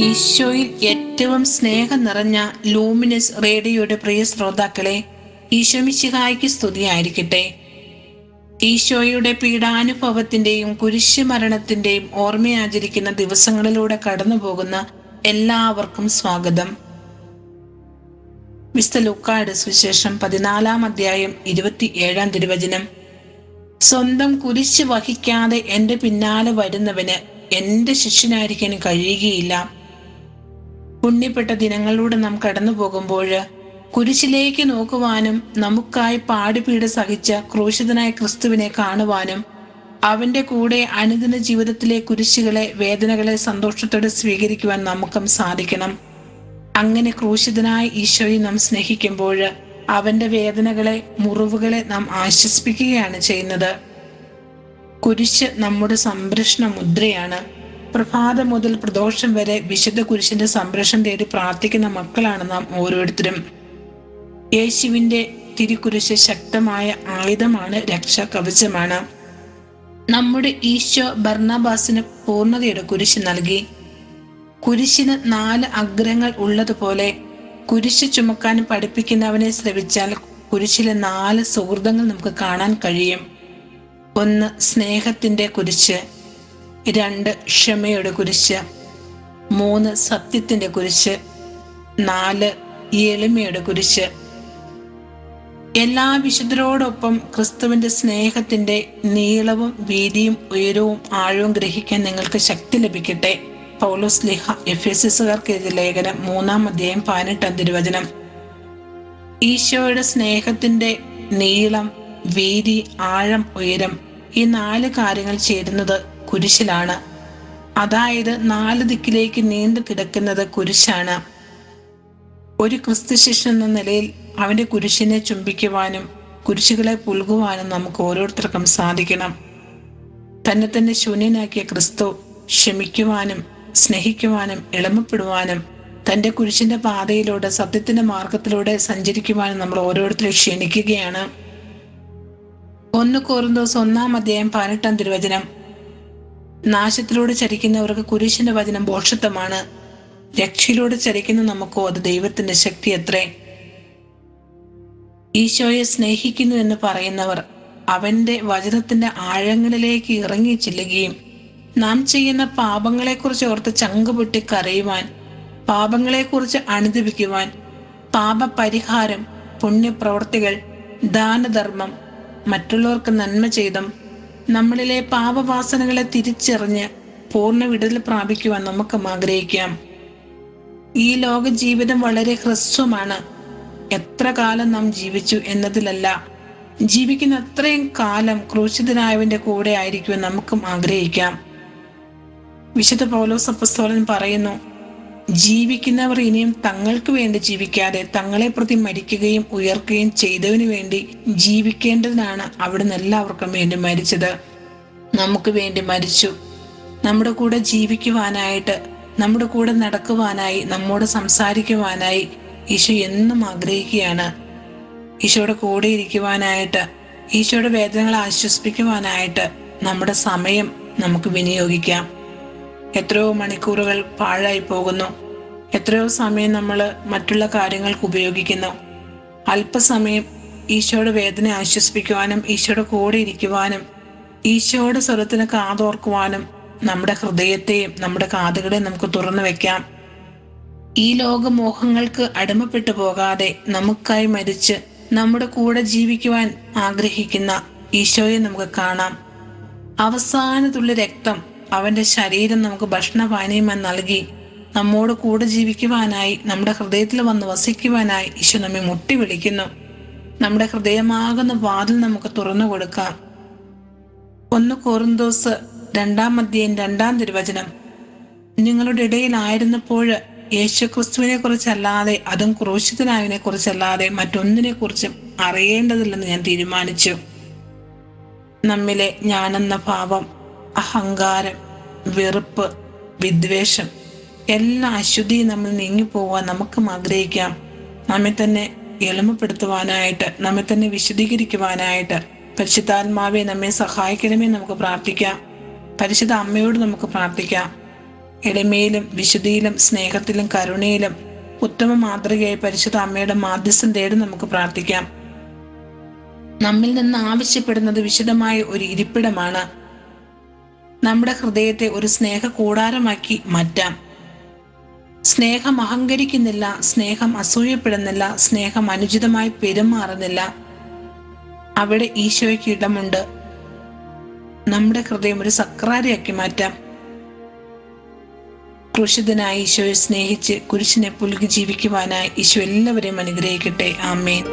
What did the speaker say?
ഈശോയിൽ ഏറ്റവും സ്നേഹം നിറഞ്ഞ ലൂമിനസ് റേഡിയോയുടെ പ്രിയ ശ്രോതാക്കളെ, ഈശോ മിശിഹായ്ക്ക് സ്തുതിയായിരിക്കട്ടെ. ഈശോയുടെ പീഡാനുഭവത്തിന്റെയും കുരിശുമരണത്തിന്റെയും ഓർമ്മയാചരിക്കുന്ന ദിവസങ്ങളിലൂടെ കടന്നുപോകുന്ന എല്ലാവർക്കും സ്വാഗതം. വിശുദ്ധ ലൂക്കായുടെ സുവിശേഷം 14 അധ്യായം 27 തിരുവചനം. സ്വന്തം കുരിശ് വഹിക്കാതെ എന്റെ പിന്നാലെ വരുന്നവന് എന്റെ ശിഷ്യനായിരിക്കാൻ കഴിയുകയില്ല. പുണ്യപ്പെട്ട ദിനങ്ങളിലൂടെ നാം കടന്നു പോകുമ്പോൾ കുരിശിലേക്ക് നോക്കുവാനും നമുക്കായി പാടുപീട് സഹിച്ച ക്രൂശിതനായ ക്രിസ്തുവിനെ കാണുവാനും അവന്റെ കൂടെ അനുദിന ജീവിതത്തിലെ കുരിശുകളെ, വേദനകളെ സന്തോഷത്തോടെ സ്വീകരിക്കുവാൻ നമുക്കും സാധിക്കണം. അങ്ങനെ ക്രൂശിതനായ ഈശോയെ നാം സ്നേഹിക്കുമ്പോൾ അവന്റെ വേദനകളെ, മുറിവുകളെ നാം ആശ്വസിപ്പിക്കുകയാണ് ചെയ്യുന്നത്. കുരിശ് നമ്മുടെ സംരക്ഷണ മുദ്രയാണ്. പ്രഭാതം മുതൽ പ്രദോഷം വരെ വിശുദ്ധ കുരിശിന്റെ സംരക്ഷണം തേടി പ്രാർത്ഥിക്കുന്ന മക്കളാണ് നാം ഓരോരുത്തരും. യേശുവിന്റെ തിരുക്കുരിശ് ശക്തമായ ആയുധമാണ്, രക്ഷാ കവചമാണ്. നമ്മുടെ ഈശോ ബർന്നബാസിന് പൂർണ്ണതയുടെ കുരിശ് നൽകി. കുരിശിന് 4 അഗ്രങ്ങൾ ഉള്ളതുപോലെ കുരിശ് ചുമക്കാൻ പഠിപ്പിക്കുന്നവനെ ശ്രവിച്ചാൽ കുരിശിലെ 4 സുഹൃതങ്ങൾ നമുക്ക് കാണാൻ കഴിയും. 1 സ്നേഹത്തിന്റെ കുരിശ്, 2 ക്ഷമയുടെ കുരിശ്, 3 സത്യത്തിന്റെ കുരിശ്, 4 എളിമയുടെ കുരിശ്. എല്ലാ വിശുദ്ധരോടൊപ്പം ക്രിസ്തുവിന്റെ സ്നേഹത്തിന്റെ നീളവും വീതിയും ഉയരവും ആഴവും ഗ്രഹിക്കാൻ നിങ്ങൾക്ക് ശക്തി ലഭിക്കട്ടെ. പൗലോസ് ശ്ലീഹ എഫെസ്യസുകാർക്ക് എഴുതിയ ലേഖനം 3 അധ്യായം 18 തിരുവചനം. ഈശോയുടെ സ്നേഹത്തിന്റെ നീളം, വീതി, ആഴം, ഉയരം, ഈ 4 കാര്യങ്ങൾ ചേരുന്നത് കുരിശിലാണ്. അതായത് 4 ദിക്കിലേക്ക് നീണ്ടു കിടക്കുന്നത് കുരിശാണ്. ഒരു ക്രിസ്തു ശിഷ്യൻ എന്ന നിലയിൽ അവന്റെ കുരിശിനെ ചുംബിക്കുവാനും കുരിശുകളെ പുൽകുവാനും നമുക്ക് ഓരോരുത്തർക്കും സാധിക്കണം. തന്നെ ശൂന്യനാക്കിയ ക്രിസ്തു ക്ഷമിക്കുവാനും സ്നേഹിക്കുവാനും എളിമപ്പെടുവാനും തന്റെ കുരിശിന്റെ പാതയിലൂടെ, സത്യത്തിന്റെ മാർഗത്തിലൂടെ സഞ്ചരിക്കുവാനും നമ്മൾ ഓരോരുത്തരെയും ക്ഷണിക്കുകയാണ്. 1 കൊരിന്തോസ് 1 അധ്യായം 18 തിരുവചനം. നാശത്തിലൂടെ ചരിക്കുന്നവർക്ക് കുരിശിന്റെ വചനം ഭോഷത്വമാണ്. രക്ഷയിലൂടെ ചരിക്കുന്ന നമുക്കോ അത് ദൈവത്തിന്റെ ശക്തി അത്രേ. ഈശോയെ സ്നേഹിക്കുന്നു എന്ന് പറയുന്നവർ അവന്റെ വചനത്തിന്റെ ആഴങ്ങളിലേക്ക് ഇറങ്ങി ചെല്ലുകയും നാം ചെയ്യുന്ന പാപങ്ങളെക്കുറിച്ച് ഓർത്ത് ചങ്കുപൊട്ടി കരയുവാൻ, പാപങ്ങളെക്കുറിച്ച് അനുദപിക്കുവാൻ, പാപപരിഹാരം, പുണ്യപ്രവർത്തികൾ, ദാനധർമ്മം, മറ്റുള്ളവർക്ക് നന്മ ചെയ്തും നമ്മളിലെ പാപവാസനകളെ തിരിച്ചറിഞ്ഞ് പൂർണ്ണ വിടുതൽ പ്രാപിക്കുവാൻ നമുക്കും ആഗ്രഹിക്കാം. ഈ ലോക ജീവിതം വളരെ ഹ്രസ്വമാണ്. എത്ര കാലം നാം ജീവിച്ചു എന്നതിലല്ല, ജീവിക്കുന്ന അത്രയും കാലം ക്രൂശിതനായവന്റെ കൂടെ ആയിരിക്കുവാൻ നമുക്കും ആഗ്രഹിക്കാം. വിശുദ്ധ പൗലോസ് അപ്പോസ്തലൻ പറയുന്നു, ജീവിക്കുന്നവർ ഇനിയും തങ്ങൾക്ക് വേണ്ടി ജീവിക്കാതെ തങ്ങളെ പ്രതി മരിക്കുകയും ഉയർക്കുകയും ചെയ്തവന് വേണ്ടി ജീവിക്കേണ്ടതിനാണ് അവിടുന്ന് എല്ലാവർക്കും വേണ്ടി മരിച്ചത്. നമുക്ക് വേണ്ടി മരിച്ചു. നമ്മുടെ കൂടെ ജീവിക്കുവാനായിട്ട്, നമ്മുടെ കൂടെ നടക്കുവാനായി, നമ്മോട് സംസാരിക്കുവാനായി ഈശോ എന്നും ആഗ്രഹിക്കുകയാണ്. ഈശോയുടെ കൂടെ ഇരിക്കുവാനായിട്ട്, ഈശോയുടെ വേദനകളെ ആശ്വസിപ്പിക്കുവാനായിട്ട് നമ്മുടെ സമയം നമുക്ക് വിനിയോഗിക്കാം. എത്രയോ മണിക്കൂറുകൾ പാഴായി പോകുന്നു. എത്രയോ സമയം നമ്മൾ മറ്റുള്ള കാര്യങ്ങൾക്ക് ഉപയോഗിക്കുന്നു. അല്പസമയം ഈശോയുടെ വേദന ആശ്വസിപ്പിക്കുവാനും ഈശോയുടെ കൂടെ ഇരിക്കുവാനും ഈശോയുടെ സ്വരത്തിന് കാതോർക്കുവാനും നമ്മുടെ ഹൃദയത്തെയും നമ്മുടെ കാതുകളെയും നമുക്ക് തുറന്നു വെക്കാം. ഈ ലോകമോഹങ്ങൾക്ക് അടിമപ്പെട്ടു പോകാതെ നമുക്കായി മരിച്ച് നമ്മുടെ കൂടെ ജീവിക്കുവാൻ ആഗ്രഹിക്കുന്ന ഈശോയെ നമുക്ക് കാണാം. അവസാനത്തുള്ള രക്തം, അവന്റെ ശരീരം നമുക്ക് ഭക്ഷണപാനീയമായി നൽകി നമ്മോട് കൂടെ ജീവിക്കുവാനായി, നമ്മുടെ ഹൃദയത്തിൽ വന്ന് വസിക്കുവാനായി ഈശോ നമ്മെ മുട്ടി വിളിക്കുന്നു. നമ്മുടെ ഹൃദയമാകുന്ന വാതിൽ നമുക്ക് തുറന്നു കൊടുക്കാം. 1 കൊരിന്തോസ് 2 അധ്യായം 2 തിരുവചനം. നിങ്ങളുടെ ഇടയിലായിരുന്നപ്പോൾ യേശുക്രിസ്തുവിനെ കുറിച്ചല്ലാതെ, അതും ക്രൂശിതനായവനെ കുറിച്ചല്ലാതെ മറ്റൊന്നിനെ കുറിച്ചും അറിയേണ്ടതില്ലെന്ന് ഞാൻ തീരുമാനിച്ചു. നമ്മിലെ ഞാനെന്ന ഭാവം, അഹങ്കാരം, വെറുപ്പ്, വിദ്വേഷം, എല്ലാ അശുദ്ധിയും നമ്മൾ നീങ്ങിപ്പോവാൻ നമുക്കും ആഗ്രഹിക്കാം. നമ്മെ തന്നെ എളിമപ്പെടുത്തുവാനായിട്ട്, നമ്മെ തന്നെ വിശദീകരിക്കുവാനായിട്ട് പരിശുദ്ധാത്മാവെ നമ്മെ സഹായിക്കണമേ നമുക്ക് പ്രാർത്ഥിക്കാം. പരിശുദ്ധ അമ്മയോട് നമുക്ക് പ്രാർത്ഥിക്കാം. എളിമയിലും വിശുദ്ധിയിലും സ്നേഹത്തിലും കരുണയിലും ഉത്തമ മാതൃകയായി പരിശുദ്ധ അമ്മയുടെ മാധ്യസ്ഥം തേടി നമുക്ക് പ്രാർത്ഥിക്കാം. നമ്മിൽ നിന്ന് ആവശ്യപ്പെടുന്നത് വിശുദ്ധമായ ഒരു ഇരിപ്പിടമാണ്. നമ്മുടെ ഹൃദയത്തെ ഒരു സ്നേഹ കൂടാരമാക്കി മാറ്റാം. സ്നേഹം അഹങ്കരിക്കുന്നില്ല, സ്നേഹം അസൂയപ്പെടുന്നില്ല, സ്നേഹം അനുചിതമായി പെരുമാറുന്നില്ല. അവിടെ ഈശോയ്ക്ക് ഇടമുണ്ട്. നമ്മുടെ ഹൃദയം ഒരു സക്രാരിയാക്കി മാറ്റാം. ക്രൂശിതനായ ഈശോയെ സ്നേഹിച്ച് കുരിശിനെ പുൽകി ജീവിക്കുവാനായി ഈശോ എല്ലാവരെയും അനുഗ്രഹിക്കട്ടെ. ആമേൻ.